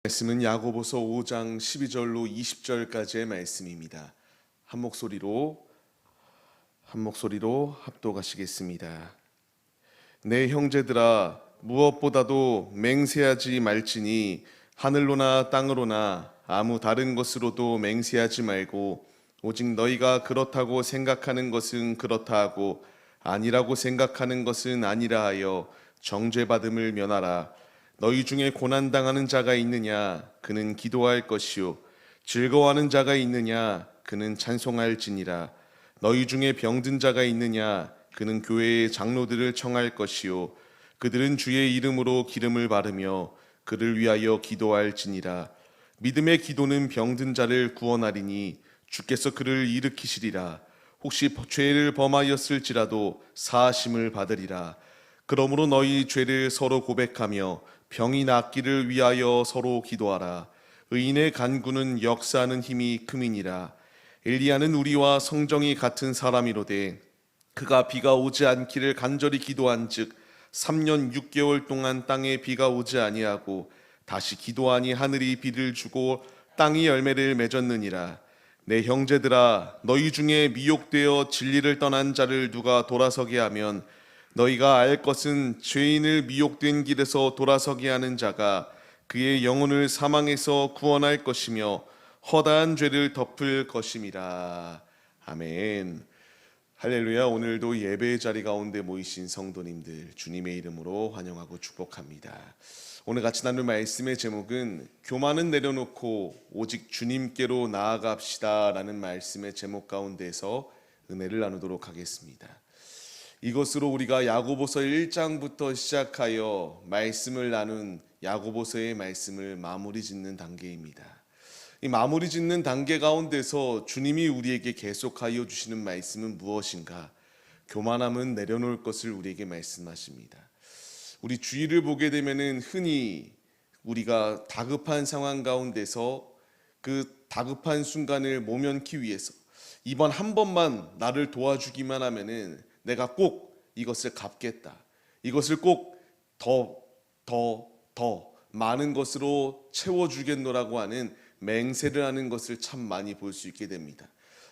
말씀은 야고보서 5장 12절로 20절까지의 말씀입니다. 한 목소리로 합독하시겠습니다. 내 형제들아, 무엇보다도 맹세하지 말지니 하늘로나 땅으로나 아무 다른 것으로도 맹세하지 말고 오직 너희가 그렇다고 생각하는 것은 그렇다 하고 아니라고 생각하는 것은 아니라 하여 정죄받음을 면하라. 너희 중에 고난당하는 자가 있느냐? 그는 기도할 것이요. 즐거워하는 자가 있느냐? 그는 찬송할지니라. 너희 중에 병든 자가 있느냐? 그는 교회의 장로들을 청할 것이요. 그들은 주의 이름으로 기름을 바르며 그를 위하여 기도할지니라. 믿음의 기도는 병든 자를 구원하리니 주께서 그를 일으키시리라. 혹시 죄를 범하였을지라도 사하심을 받으리라. 그러므로 너희 죄를 서로 고백하며 병이 낫기를 위하여 서로 기도하라. 의인의 간구는 역사하는 힘이 큼이니라. 엘리야는 우리와 성정이 같은 사람이로되 그가 비가 오지 않기를 간절히 기도한즉 3년 6개월 동안 땅에 비가 오지 아니하고 다시 기도하니 하늘이 비를 주고 땅이 열매를 맺었느니라. 내 형제들아, 너희 중에 미혹되어 진리를 떠난 자를 누가 돌아서게 하면 너희가 알 것은 죄인을 미혹된 길에서 돌아서게 하는 자가 그의 영혼을 사망에서 구원할 것이며 허다한 죄를 덮을 것임이라. 아멘. 할렐루야. 오늘도 예배의 자리 가운데 모이신 성도님들 주님의 이름으로 환영하고 축복합니다. 오늘 같이 나눌 말씀의 제목은 교만은 내려놓고 오직 주님께로 나아갑시다 라는 말씀의 제목 가운데서 은혜를 나누도록 하겠습니다. 이것으로 우리가 야고보서 1장부터 시작하여 말씀을 나눈 야고보서의 말씀을 마무리 짓는 단계입니다. 이 마무리 짓는 단계 가운데서 주님이 우리에게 계속하여 주시는 말씀은 무엇인가? 교만함은 내려놓을 것을 우리에게 말씀하십니다. 우리 주위를 보게 되면은 흔히 우리가 다급한 상황 가운데서 그 다급한 순간을 모면기 위해서 이번 한 번만 나를 도와주기만 하면은 내가 꼭 이것을 갚겠다. 이것을 꼭 더 많은 것으로 채워주겠노라고 하는 맹세를 하는 것을 참 많이 볼 수 있게 됩니다.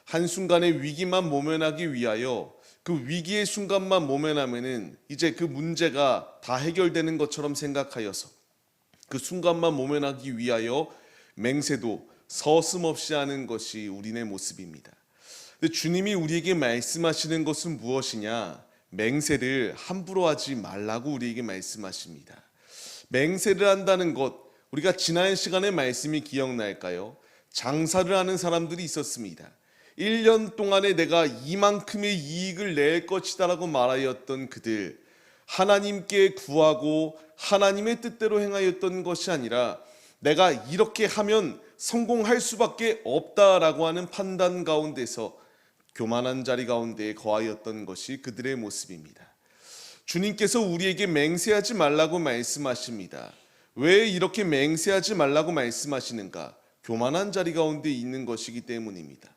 한순간의 위기만 모면하기 위하여 그 위기의 순간만 모면하면은 이제 그 문제가 다 해결되는 것처럼 생각하여서 그 순간만 모면하기 위하여 맹세도 서슴없이 하는 것이 우리의 모습입니다. 근데 주님이 우리에게 말씀하시는 것은 무엇이냐? 맹세를 함부로 하지 말라고 우리에게 말씀하십니다. 맹세를 한다는 것, 우리가 지난 시간의 말씀이 기억날까요? 장사를 하는 사람들이 있었습니다. 1년 동안에 내가 이만큼의 이익을 낼 것이다 라고 말하였던 그들, 하나님께 구하고 하나님의 뜻대로 행하였던 것이 아니라 내가 이렇게 하면 성공할 수밖에 없다라고 하는 판단 가운데서 교만한 자리 가운데 거하였던 것이 그들의 모습입니다. 주님께서 우리에게 맹세하지 말라고 말씀하십니다. 왜 이렇게 맹세하지 말라고 말씀하시는가? 교만한 자리 가운데 있는 것이기 때문입니다.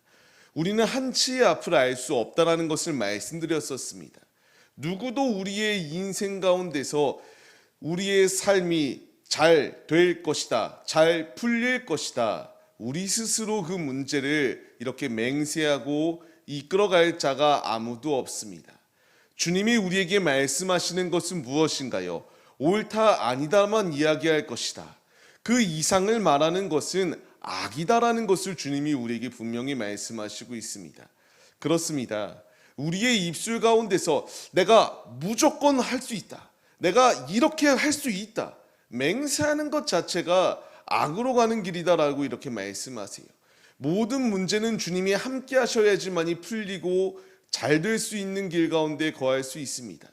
우리는 한치의 앞을 알 수 없다라는 것을 말씀드렸었습니다. 누구도 우리의 인생 가운데서 우리의 삶이 잘 될 것이다, 잘 풀릴 것이다, 우리 스스로 그 문제를 이렇게 맹세하고 이끌어갈 자가 아무도 없습니다. 주님이 우리에게 말씀하시는 것은 무엇인가요? 옳다 아니다만 이야기할 것이다. 그 이상을 말하는 것은 악이다라는 것을 주님이 우리에게 분명히 말씀하시고 있습니다. 그렇습니다. 우리의 입술 가운데서 내가 무조건 할 수 있다, 내가 이렇게 할 수 있다, 맹세하는 것 자체가 악으로 가는 길이다라고 이렇게 말씀하세요. 모든 문제는 주님이 함께 하셔야지만이 풀리고 잘 될 수 있는 길 가운데 거할 수 있습니다.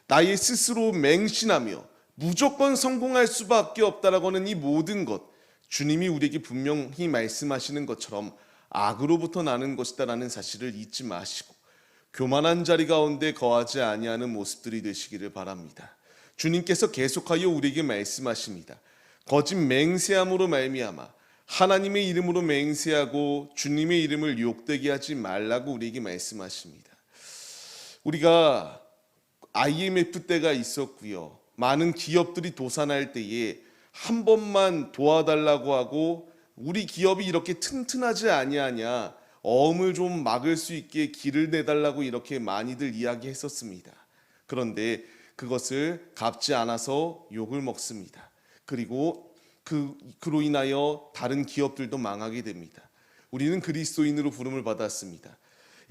나의 스스로 맹신하며 무조건 성공할 수밖에 없다라고 하는 이 모든 것, 주님이 우리에게 분명히 말씀하시는 것처럼 악으로부터 나는 것이다라는 사실을 잊지 마시고 교만한 자리 가운데 거하지 아니하는 모습들이 되시기를 바랍니다. 주님께서 계속하여 우리에게 말씀하십니다. 거짓 맹세함으로 말미암아 하나님의 이름으로 맹세하고 주님의 이름을 욕되게 하지 말라고 우리에게 말씀하십니다. 우리가 IMF 때가 있었고요. 많은 기업들이 도산할 때에 한 번만 도와달라고 하고 우리 기업이 이렇게 튼튼하지 아니하냐, 어음을 좀 막을 수 있게 길을 내달라고 이렇게 많이들 이야기했었습니다. 그런데 그것을 갚지 않아서 욕을 먹습니다. 그리고 그로 인하여 다른 기업들도 망하게 됩니다. 우리는 그리스도인으로 부름을 받았습니다.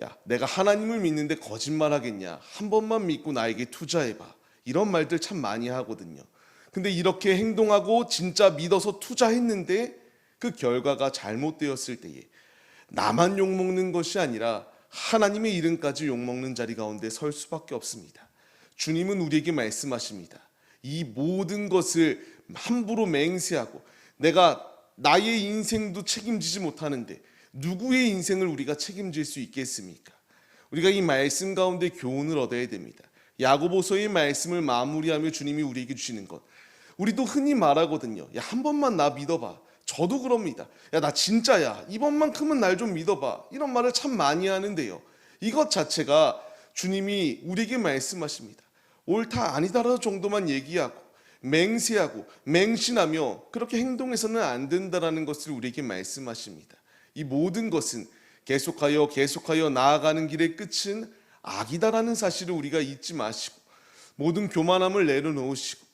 야, 내가 하나님을 믿는데 거짓말하겠냐? 한 번만 믿고 나에게 투자해봐. 이런 말들 참 많이 하거든요. 근데 이렇게 행동하고 진짜 믿어서 투자했는데 그 결과가 잘못되었을 때에 나만 욕먹는 것이 아니라 하나님의 이름까지 욕먹는 자리 가운데 설 수밖에 없습니다. 주님은 우리에게 말씀하십니다. 이 모든 것을 함부로 맹세하고 내가 나의 인생도 책임지지 못하는데 누구의 인생을 우리가 책임질 수 있겠습니까? 우리가 이 말씀 가운데 교훈을 얻어야 됩니다. 야고보서의 말씀을 마무리하며 주님이 우리에게 주시는 것, 우리도 흔히 말하거든요. 야, 한 번만 나 믿어봐. 저도 그럽니다. 야, 나 진짜야. 이번만큼은 날 좀 믿어봐. 이런 말을 참 많이 하는데요. 이것 자체가 주님이 우리에게 말씀하십니다. 옳다 아니다라는 정도만 얘기하고 맹세하고 맹신하며 그렇게 행동해서는 안 된다라는 것을 우리에게 말씀하십니다. 이 모든 것은 계속하여 나아가는 길의 끝은 악이다라는 사실을 우리가 잊지 마시고 모든 교만함을 내려놓으시고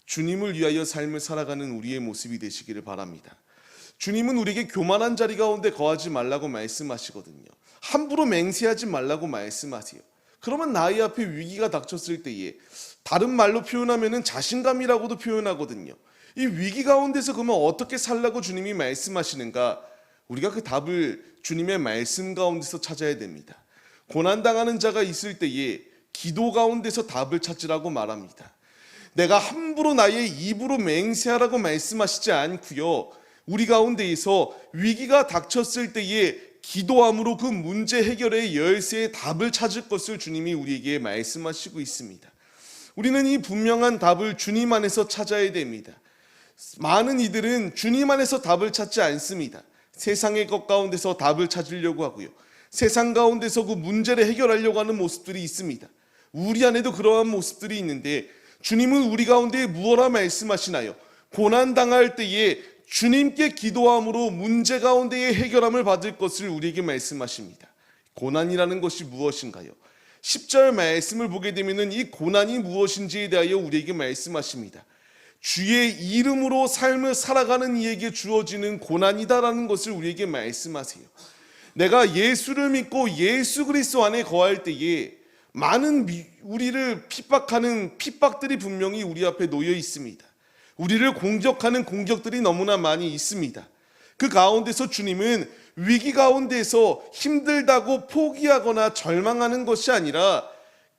주님을 위하여 삶을 살아가는 우리의 모습이 되시기를 바랍니다. 주님은 우리에게 교만한 자리 가운데 거하지 말라고 말씀하시거든요. 함부로 맹세하지 말라고 말씀하세요. 그러면 나의 앞에 위기가 닥쳤을 때에 다른 말로 표현하면 자신감이라고도 표현하거든요. 이 위기 가운데서 그러면 어떻게 살라고 주님이 말씀하시는가? 우리가 그 답을 주님의 말씀 가운데서 찾아야 됩니다. 고난당하는 자가 있을 때에 기도 가운데서 답을 찾으라고 말합니다. 내가 함부로 나의 입으로 맹세하라고 말씀하시지 않고요. 우리 가운데에서 위기가 닥쳤을 때에 기도함으로 그 문제 해결의 열쇠의 답을 찾을 것을 주님이 우리에게 말씀하시고 있습니다. 우리는 이 분명한 답을 주님 안에서 찾아야 됩니다. 많은 이들은 주님 안에서 답을 찾지 않습니다. 세상의 것 가운데서 답을 찾으려고 하고요. 세상 가운데서 그 문제를 해결하려고 하는 모습들이 있습니다. 우리 안에도 그러한 모습들이 있는데 주님은 우리 가운데 무엇라 말씀하시나요? 고난당할 때에 주님께 기도함으로 문제 가운데의 해결함을 받을 것을 우리에게 말씀하십니다. 고난이라는 것이 무엇인가요? 10절 말씀을 보게 되면 이 고난이 무엇인지에 대하여 우리에게 말씀하십니다. 주의 이름으로 삶을 살아가는 이에게 주어지는 고난이다라는 것을 우리에게 말씀하세요. 내가 예수를 믿고 예수 그리스도 안에 거할 때에 많은 우리를 핍박하는 핍박들이 분명히 우리 앞에 놓여 있습니다. 우리를 공격하는 공격들이 너무나 많이 있습니다. 그 가운데서 주님은 위기 가운데서 힘들다고 포기하거나 절망하는 것이 아니라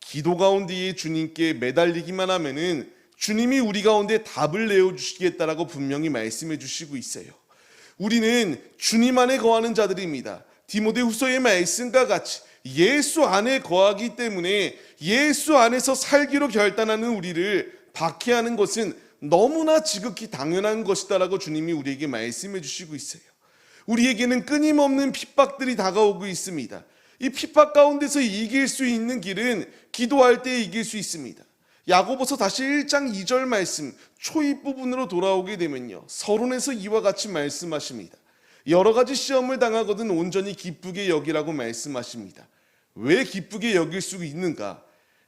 기도 가운데에 주님께 매달리기만 하면은 주님이 우리 가운데 답을 내어주시겠다라고 분명히 말씀해 주시고 있어요. 우리는 주님 안에 거하는 자들입니다. 디모데후서의 말씀과 같이 예수 안에 거하기 때문에 예수 안에서 살기로 결단하는 우리를 박해하는 것은 너무나 지극히 당연한 것이다라고 주님이 우리에게 말씀해 주시고 있어요. 우리에게는 끊임없는 핍박들이 다가오고 있습니다. 이 핍박 가운데서 이길 수 있는 길은 기도할 때 이길 수 있습니다. 야고보서 다시 1장 2절 말씀 초입 부분으로 돌아오게 되면요, 서론에서 이와 같이 말씀하십니다. 여러 가지 시험을 당하거든 온전히 기쁘게 여기라고 말씀하십니다. 왜 기쁘게 여길 수 있는가?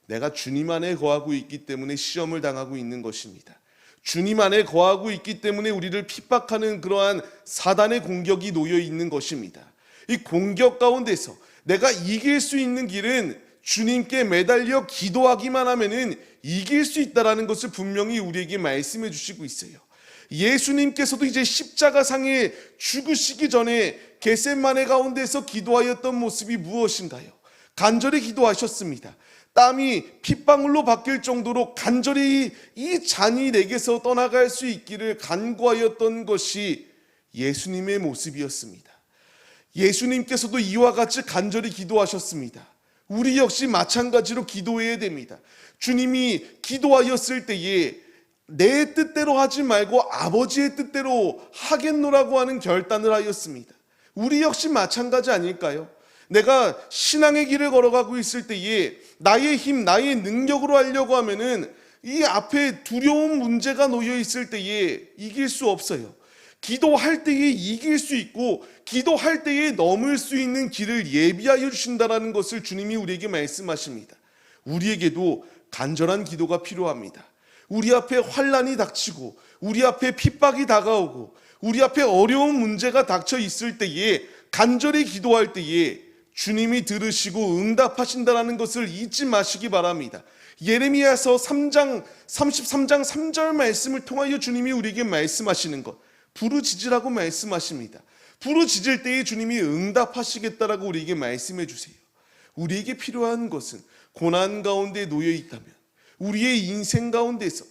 내가 주님 안에 거하고 있기 때문에 시험을 당하고 있는 것입니다. 주님 안에 거하고 있기 때문에 우리를 핍박하는 그러한 사단의 공격이 놓여 있는 것입니다. 이 공격 가운데서 내가 이길 수 있는 길은 주님께 매달려 기도하기만 하면은 이길 수 있다라는 것을 분명히 우리에게 말씀해 주시고 있어요. 예수님께서도 이제 십자가상에 죽으시기 전에 겟세마네 가운데서 기도하였던 모습이 무엇인가요? 간절히 기도하셨습니다. 땀이 핏방울로 바뀔 정도로 간절히 이 잔이 내게서 떠나갈 수 있기를 간구하였던 것이 예수님의 모습이었습니다. 예수님께서도 이와 같이 간절히 기도하셨습니다. 우리 역시 마찬가지로 기도해야 됩니다. 주님이 기도하였을 때에 내 뜻대로 하지 말고 아버지의 뜻대로 하겠노라고 하는 결단을 하였습니다. 우리 역시 마찬가지 아닐까요? 내가 신앙의 길을 걸어가고 있을 때에 나의 힘, 나의 능력으로 하려고 하면은 이 앞에 두려운 문제가 놓여 있을 때에 이길 수 없어요. 기도할 때에 이길 수 있고 기도할 때에 넘을 수 있는 길을 예비하여 주신다라는 것을 주님이 우리에게 말씀하십니다. 우리에게도 간절한 기도가 필요합니다. 우리 앞에 환난이 닥치고 우리 앞에 핍박이 다가오고 우리 앞에 어려운 문제가 닥쳐 있을 때에 간절히 기도할 때에 주님이 들으시고 응답하신다는 것을 잊지 마시기 바랍니다. 예레미야서 33장 3절 말씀을 통하여 주님이 우리에게 말씀하시는 것, 부르짖으라고 말씀하십니다. 부르짖을 때에 주님이 응답하시겠다라고 우리에게 말씀해 주세요. 우리에게 필요한 것은 고난 가운데 놓여 있다면 우리의 인생 가운데서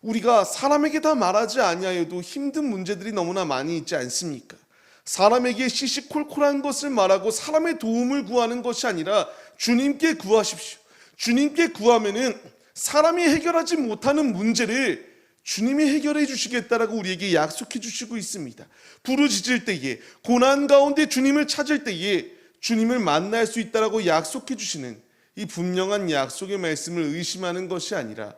우리가 사람에게 다 말하지 아니하여도 힘든 문제들이 너무나 많이 있지 않습니까? 사람에게 시시콜콜한 것을 말하고 사람의 도움을 구하는 것이 아니라 주님께 구하십시오. 주님께 구하면은 사람이 해결하지 못하는 문제를 주님이 해결해 주시겠다라고 우리에게 약속해 주시고 있습니다. 부르짖을 때에, 고난 가운데 주님을 찾을 때에 주님을 만날 수 있다라고 약속해 주시는 이 분명한 약속의 말씀을 의심하는 것이 아니라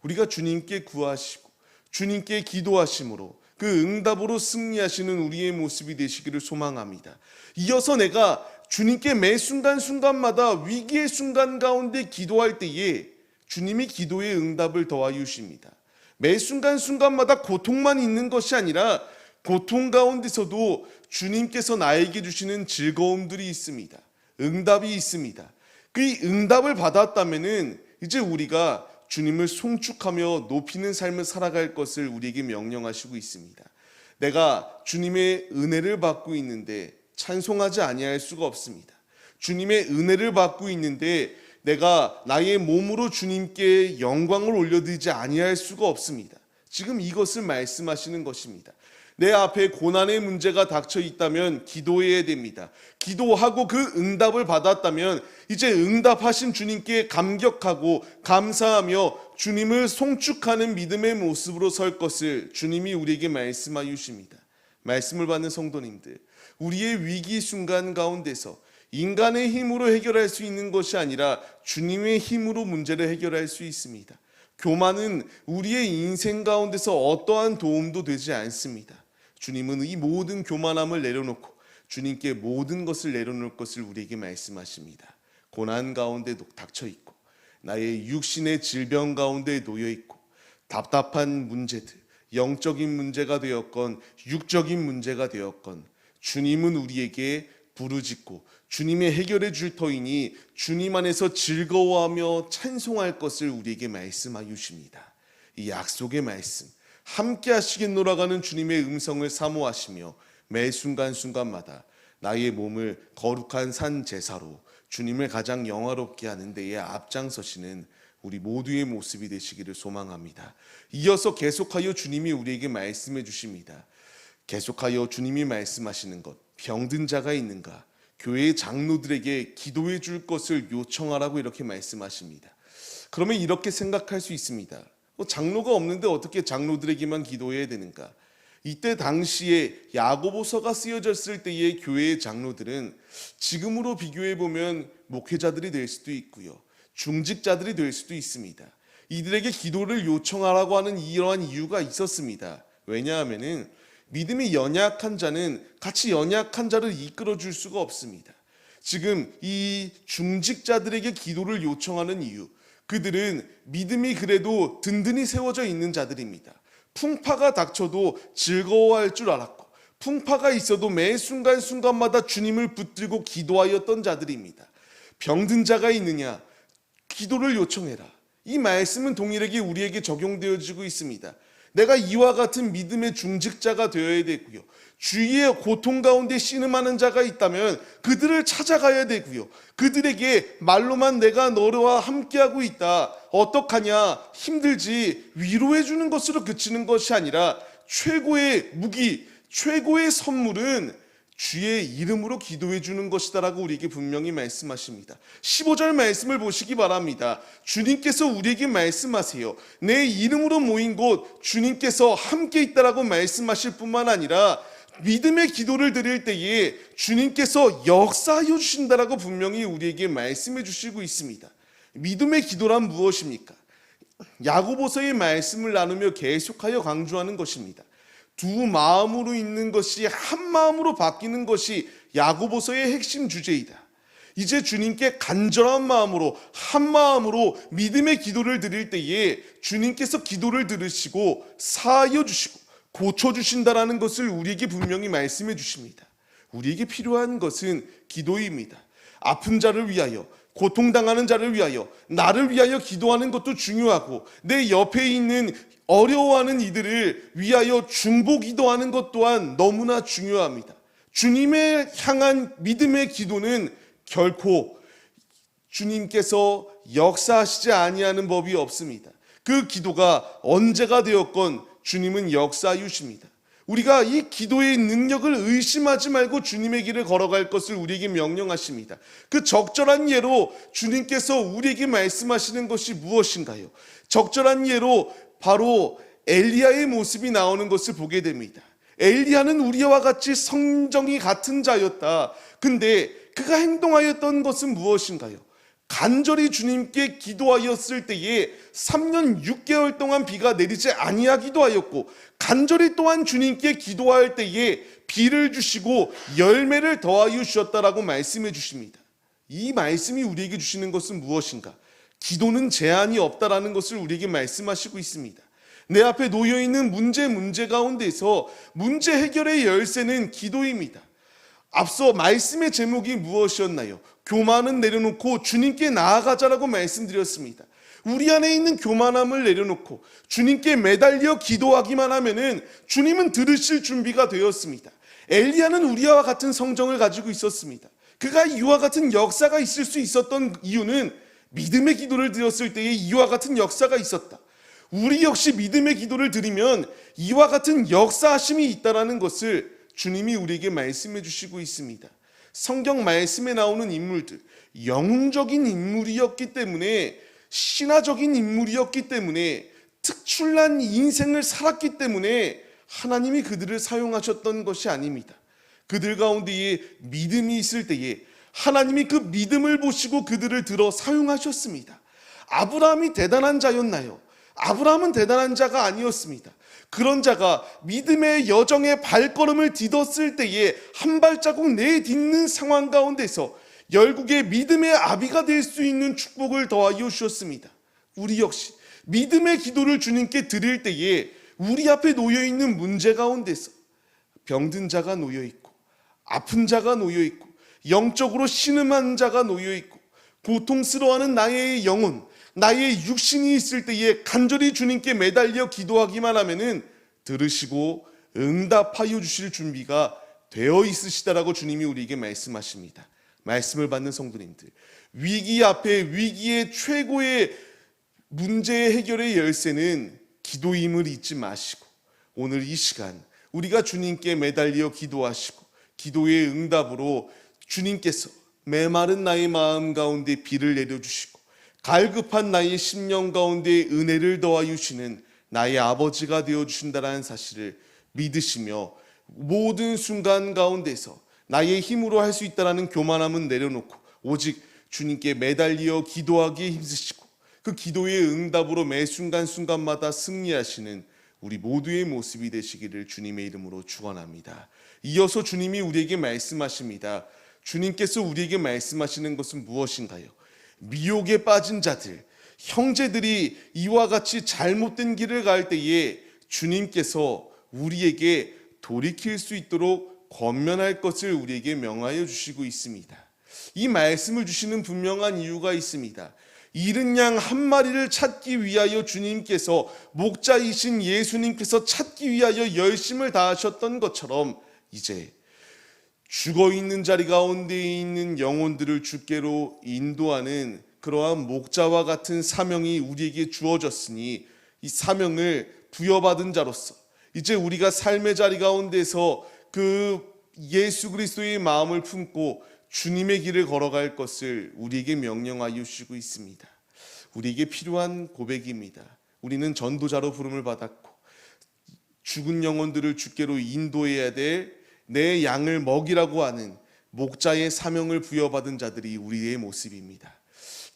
우리가 주님께 구하시고 주님께 기도하심으로 그 응답으로 승리하시는 우리의 모습이 되시기를 소망합니다. 이어서 내가 주님께 매 순간순간마다 위기의 순간 가운데 기도할 때에 주님이 기도의 응답을 더하여 주십니다. 매 순간순간마다 고통만 있는 것이 아니라 고통 가운데서도 주님께서 나에게 주시는 즐거움들이 있습니다. 응답이 있습니다. 그 응답을 받았다면은 이제 우리가 주님을 송축하며 높이는 삶을 살아갈 것을 우리에게 명령하시고 있습니다. 내가 주님의 은혜를 받고 있는데 찬송하지 아니할 수가 없습니다. 주님의 은혜를 받고 있는데 내가 나의 몸으로 주님께 영광을 올려드리지 아니할 수가 없습니다. 지금 이것을 말씀하시는 것입니다. 내 앞에 고난의 문제가 닥쳐 있다면 기도해야 됩니다. 기도하고 그 응답을 받았다면 이제 응답하신 주님께 감격하고 감사하며 주님을 송축하는 믿음의 모습으로 설 것을 주님이 우리에게 말씀하여 주십니다. 말씀을 받는 성도님들, 우리의 위기 순간 가운데서 인간의 힘으로 해결할 수 있는 것이 아니라 주님의 힘으로 문제를 해결할 수 있습니다. 교만은 우리의 인생 가운데서 어떠한 도움도 되지 않습니다. 주님은 이 모든 교만함을 내려놓고 주님께 모든 것을 내려놓을 것을 우리에게 말씀하십니다. 고난 가운데 닥쳐 있고 나의 육신의 질병 가운데 놓여 있고 답답한 문제들, 영적인 문제가 되었건 육적인 문제가 되었건 주님은 우리에게 부르짖고 주님의 해결해 줄 터이니 주님 안에서 즐거워하며 찬송할 것을 우리에게 말씀하여 주십니다. 이 약속의 말씀, 함께 하시겠노라가는 주님의 음성을 사모하시며 매 순간순간마다 나의 몸을 거룩한 산 제사로 주님을 가장 영화롭게 하는 데에 앞장서시는 우리 모두의 모습이 되시기를 소망합니다. 이어서 계속하여 주님이 우리에게 말씀해 주십니다. 계속하여 주님이 말씀하시는 것, 병든 자가 있는가? 교회의 장로들에게 기도해 줄 것을 요청하라고 이렇게 말씀하십니다. 그러면 이렇게 생각할 수 있습니다. 장로가 없는데 어떻게 장로들에게만 기도해야 되는가? 이때 당시에 야고보서가 쓰여졌을 때의 교회의 장로들은 지금으로 비교해 보면 목회자들이 될 수도 있고요, 중직자들이 될 수도 있습니다. 이들에게 기도를 요청하라고 하는 이러한 이유가 있었습니다. 왜냐하면은 믿음이 연약한 자는 같이 연약한 자를 이끌어 줄 수가 없습니다. 지금 이 중직자들에게 기도를 요청하는 이유, 그들은 믿음이 그래도 든든히 세워져 있는 자들입니다. 풍파가 닥쳐도 즐거워할 줄 알았고 풍파가 있어도 매 순간순간마다 주님을 붙들고 기도하였던 자들입니다. 병든 자가 있느냐? 기도를 요청해라. 이 말씀은 동일하게 우리에게 적용되어지고 있습니다. 내가 이와 같은 믿음의 중직자가 되어야 되고요, 주위의 고통 가운데 신음하는 자가 있다면 그들을 찾아가야 되고요, 그들에게 말로만 내가 너와 함께하고 있다, 어떡하냐, 힘들지, 위로해 주는 것으로 그치는 것이 아니라 최고의 무기, 최고의 선물은 주의 이름으로 기도해 주는 것이다라고 우리에게 분명히 말씀하십니다. 15절 말씀을 보시기 바랍니다. 주님께서 우리에게 말씀하세요. 내 이름으로 모인 곳 주님께서 함께 있다라고 말씀하실 뿐만 아니라 믿음의 기도를 드릴 때에 주님께서 역사하여 주신다라고 분명히 우리에게 말씀해 주시고 있습니다. 믿음의 기도란 무엇입니까? 야고보서의 말씀을 나누며 계속하여 강조하는 것입니다. 두 마음으로 있는 것이 한 마음으로 바뀌는 것이 야고보서의 핵심 주제이다. 이제 주님께 간절한 마음으로 한 마음으로 믿음의 기도를 드릴 때에 주님께서 기도를 들으시고 사하여 주시고 고쳐주신다라는 것을 우리에게 분명히 말씀해 주십니다. 우리에게 필요한 것은 기도입니다. 아픈 자를 위하여, 고통당하는 자를 위하여, 나를 위하여 기도하는 것도 중요하고 내 옆에 있는 어려워하는 이들을 위하여 중보 기도하는 것 또한 너무나 중요합니다. 주님의 향한 믿음의 기도는 결코 주님께서 역사하시지 아니하는 법이 없습니다. 그 기도가 언제가 되었건 주님은 역사하십니다. 우리가 이 기도의 능력을 의심하지 말고 주님의 길을 걸어갈 것을 우리에게 명령하십니다. 그 적절한 예로 주님께서 우리에게 말씀하시는 것이 무엇인가요? 적절한 예로 바로 엘리야의 모습이 나오는 것을 보게 됩니다. 엘리야는 우리와 같이 성정이 같은 자였다. 근데 그가 행동하였던 것은 무엇인가요? 간절히 주님께 기도하였을 때에 3년 6개월 동안 비가 내리지 아니하기도 하였고 간절히 또한 주님께 기도할 때에 비를 주시고 열매를 더하여 주셨다라고 말씀해 주십니다. 이 말씀이 우리에게 주시는 것은 무엇인가? 기도는 제한이 없다라는 것을 우리에게 말씀하시고 있습니다. 내 앞에 놓여있는 문제 가운데서 문제 해결의 열쇠는 기도입니다. 앞서 말씀의 제목이 무엇이었나요? 교만은 내려놓고 주님께 나아가자라고 말씀드렸습니다. 우리 안에 있는 교만함을 내려놓고 주님께 매달려 기도하기만 하면은 주님은 들으실 준비가 되었습니다. 엘리야는 우리와 같은 성정을 가지고 있었습니다. 그가 이와 같은 역사가 있을 수 있었던 이유는 믿음의 기도를 드렸을 때에 이와 같은 역사가 있었다. 우리 역시 믿음의 기도를 드리면 이와 같은 역사하심이 있다는 것을 주님이 우리에게 말씀해 주시고 있습니다. 성경 말씀에 나오는 인물들, 영웅적인 인물이었기 때문에, 신화적인 인물이었기 때문에, 특출난 인생을 살았기 때문에 하나님이 그들을 사용하셨던 것이 아닙니다. 그들 가운데에 믿음이 있을 때에 하나님이 그 믿음을 보시고 그들을 들어 사용하셨습니다. 아브라함이 대단한 자였나요? 아브라함은 대단한 자가 아니었습니다. 그런 자가 믿음의 여정의 발걸음을 디뎠을 때에 한 발자국 내딛는 상황 가운데서 열국의 믿음의 아비가 될 수 있는 축복을 더하여 주셨습니다. 우리 역시 믿음의 기도를 주님께 드릴 때에 우리 앞에 놓여있는 문제 가운데서 병든 자가 놓여있고 아픈 자가 놓여있고 영적으로 신음한 자가 놓여있고 고통스러워하는 나의 영혼, 나의 육신이 있을 때에 간절히 주님께 매달려 기도하기만 하면은 들으시고 응답하여 주실 준비가 되어 있으시다라고 주님이 우리에게 말씀하십니다. 말씀을 받는 성도님들, 위기 앞에 위기의 최고의 문제 해결의 열쇠는 기도임을 잊지 마시고 오늘 이 시간 우리가 주님께 매달려 기도하시고 기도의 응답으로 주님께서 메마른 나의 마음 가운데 비를 내려주시고 갈급한 나의 심령 가운데 은혜를 더하여 주시는 나의 아버지가 되어주신다는 사실을 믿으시며 모든 순간 가운데서 나의 힘으로 할 수 있다는 교만함은 내려놓고 오직 주님께 매달려 기도하기에 힘쓰시고 그 기도의 응답으로 매 순간순간마다 승리하시는 우리 모두의 모습이 되시기를 주님의 이름으로 축원합니다. 이어서 주님이 우리에게 말씀하십니다. 주님께서 우리에게 말씀하시는 것은 무엇인가요? 미혹에 빠진 자들, 형제들이 이와 같이 잘못된 길을 갈 때에 주님께서 우리에게 돌이킬 수 있도록 권면할 것을 우리에게 명하여 주시고 있습니다. 이 말씀을 주시는 분명한 이유가 있습니다. 잃은 양 한 마리를 찾기 위하여 주님께서, 목자이신 예수님께서 찾기 위하여 열심을 다하셨던 것처럼 이제 죽어있는 자리 가운데 있는 영혼들을 주께로 인도하는 그러한 목자와 같은 사명이 우리에게 주어졌으니 이 사명을 부여받은 자로서 이제 우리가 삶의 자리 가운데서 그 예수 그리스도의 마음을 품고 주님의 길을 걸어갈 것을 우리에게 명령하여 주시고 있습니다. 우리에게 필요한 고백입니다. 우리는 전도자로 부름을 받았고 죽은 영혼들을 주께로 인도해야 될 내 양을 먹이라고 하는 목자의 사명을 부여받은 자들이 우리의 모습입니다.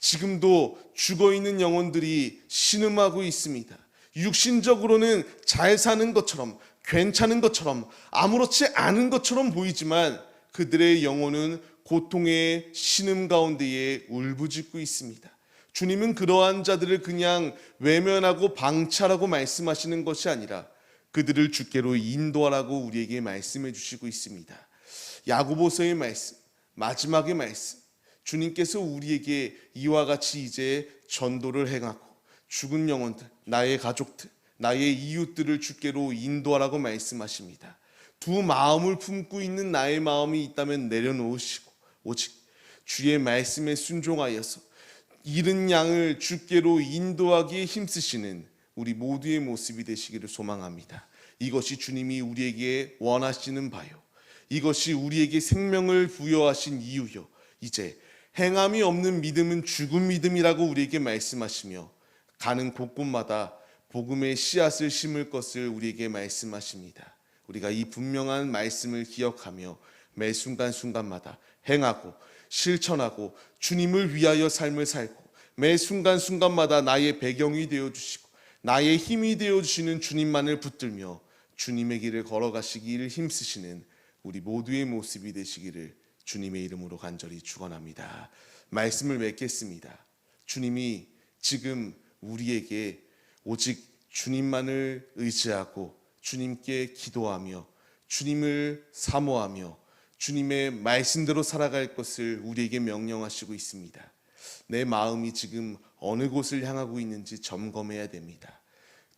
지금도 죽어 있는 영혼들이 신음하고 있습니다. 육신적으로는 잘 사는 것처럼, 괜찮은 것처럼, 아무렇지 않은 것처럼 보이지만 그들의 영혼은 고통의 신음 가운데에 울부짖고 있습니다. 주님은 그러한 자들을 그냥 외면하고 방치하라고 말씀하시는 것이 아니라 그들을 주께로 인도하라고 우리에게 말씀해 주시고 있습니다. 야고보서의 말씀, 마지막의 말씀, 주님께서 우리에게 이와 같이 이제 전도를 행하고 죽은 영혼들, 나의 가족들, 나의 이웃들을 주께로 인도하라고 말씀하십니다. 두 마음을 품고 있는 나의 마음이 있다면 내려놓으시고 오직 주의 말씀에 순종하여서 잃은 양을 주께로 인도하기에 힘쓰시는 우리 모두의 모습이 되시기를 소망합니다. 이것이 주님이 우리에게 원하시는 바요, 이것이 우리에게 생명을 부여하신 이유요, 이제 행함이 없는 믿음은 죽은 믿음이라고 우리에게 말씀하시며 가는 곳곳마다 복음의 씨앗을 심을 것을 우리에게 말씀하십니다. 우리가 이 분명한 말씀을 기억하며 매 순간순간마다 행하고 실천하고 주님을 위하여 삶을 살고 매 순간순간마다 나의 배경이 되어주시고 나의 힘이 되어주시는 주님만을 붙들며 주님의 길을 걸어가시기를 힘쓰시는 우리 모두의 모습이 되시기를 주님의 이름으로 간절히 축원합니다. 말씀을 맺겠습니다. 주님이 지금 우리에게 오직 주님만을 의지하고 주님께 기도하며 주님을 사모하며 주님의 말씀대로 살아갈 것을 우리에게 명령하시고 있습니다. 내 마음이 지금 어느 곳을 향하고 있는지 점검해야 됩니다.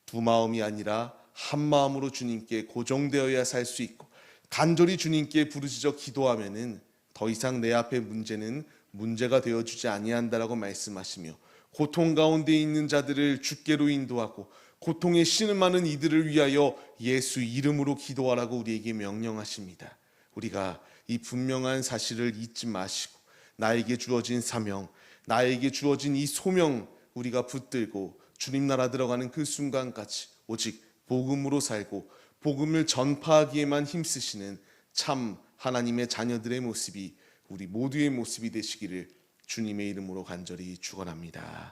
두 마음이 아니라 한 마음으로 주님께 고정되어야 살 수 있고 간절히 주님께 부르짖어 기도하면은 더 이상 내 앞의 문제는 문제가 되어주지 아니한다라고 말씀하시며 고통 가운데 있는 자들을 주께로 인도하고 고통에 신음하는 이들을 위하여 예수 이름으로 기도하라고 우리에게 명령하십니다. 우리가 이 분명한 사실을 잊지 마시고 나에게 주어진 사명, 나에게 주어진 이 소명 우리가 붙들고 주님 나라 들어가는 그 순간까지 오직 복음으로 살고 복음을 전파하기에만 힘쓰시는 참 하나님의 자녀들의 모습이 우리 모두의 모습이 되시기를 주님의 이름으로 간절히 축원합니다.